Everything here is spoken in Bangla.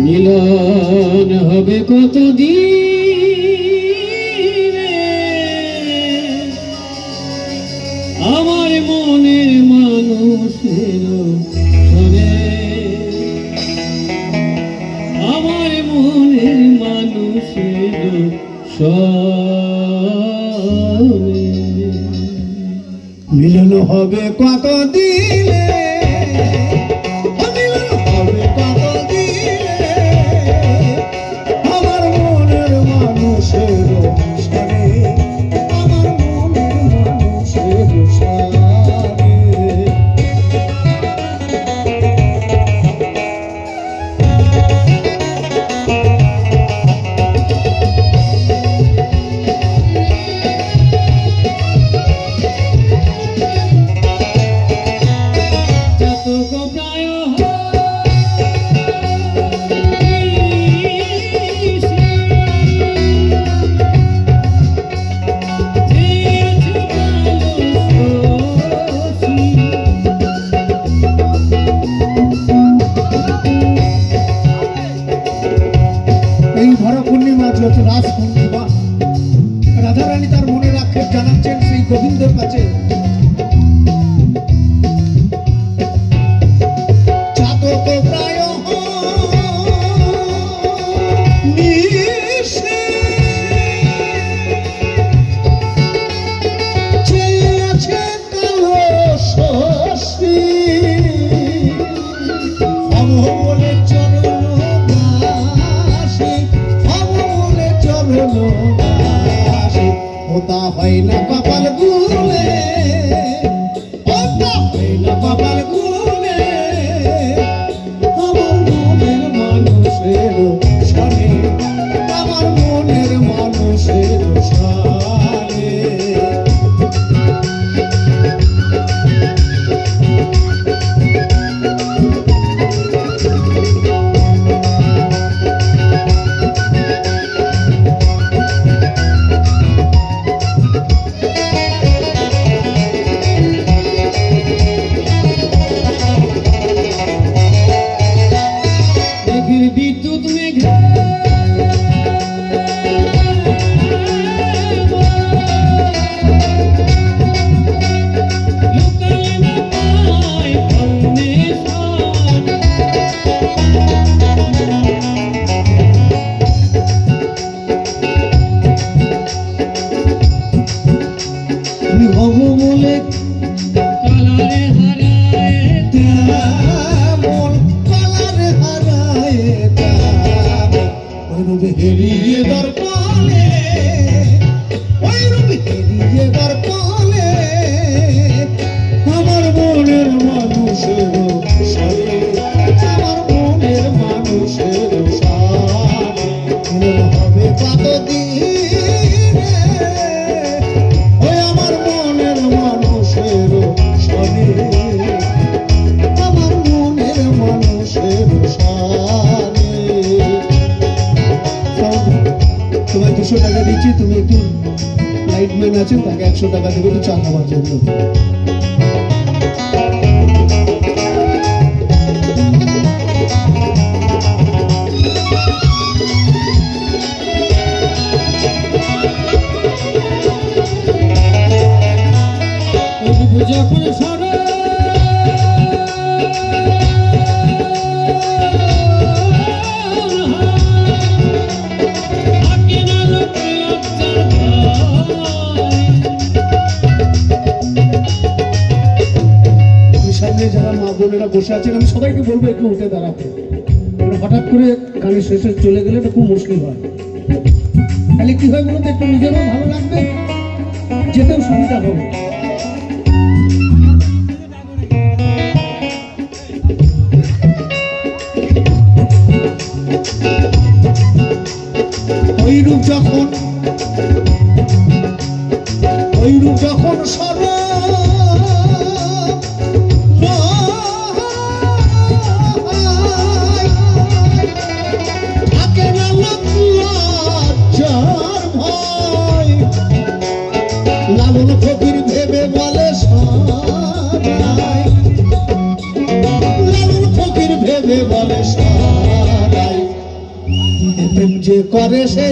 মিলন হবে কতদিন আমার মনের মানুষের সনে, আমার মনের মানুষের সনে। মিলন হবে কতদিনে, মিলন হবে কতদিনে আমার মনের মানুষের সনে, আমার মনের মানুষের সনে। রাজ পূর্ণিমা রাধারানী তার মনের আক্ষেপ জানাচ্ছেন সেই গোবিন্দের কাছে। চাতক প্রায় নিশে চেয়েছে কালো শশী অমলে চরণ দাসী, অমলে চরণ দাসী। ওটা হয় না কপাল গুলে, ওটা হয় না কপাল গুলে আমার মনের মানুষের সনে, আমার মনের মানুষের সনে। বিদ্যুৎ মেঘে তুমি হব বলে কালারে হারায় তেমন, কালারে হারায় তেমন, ওই রূপে হেরিয়ে দর্পণে, ওই রূপে হেরিয়ে দর্পণে আমার মনের মানুষের সনে, আমার মনের মানুষের সনে। মিলন হবে কতদিনে ওই আমার মনের মানুষের সনে, আমার মনের মানুষের সনে। তোমায় 200 টাকা দিচ্ছি, তুমি একটু লাইটম্যান আছেন তাকে 100 টাকা দেবে একটু চা খাওয়ার জন্য। যখন সরে সামনে যারা মা বোনেরা বসে আছেন আমি সবাইকে বলবো একটু উঠে দাঁড়াতে, হঠাৎ করে গানের শেষে চলে গেলে এটা খুব মুশকিল হয়। তাহলে কি হয় বলতো, একটু নিজেরও ভালো লাগবে, যেতেও সুবিধা হবে। ওই রূপ যখন সর লালন ফকির ভেবে করে সে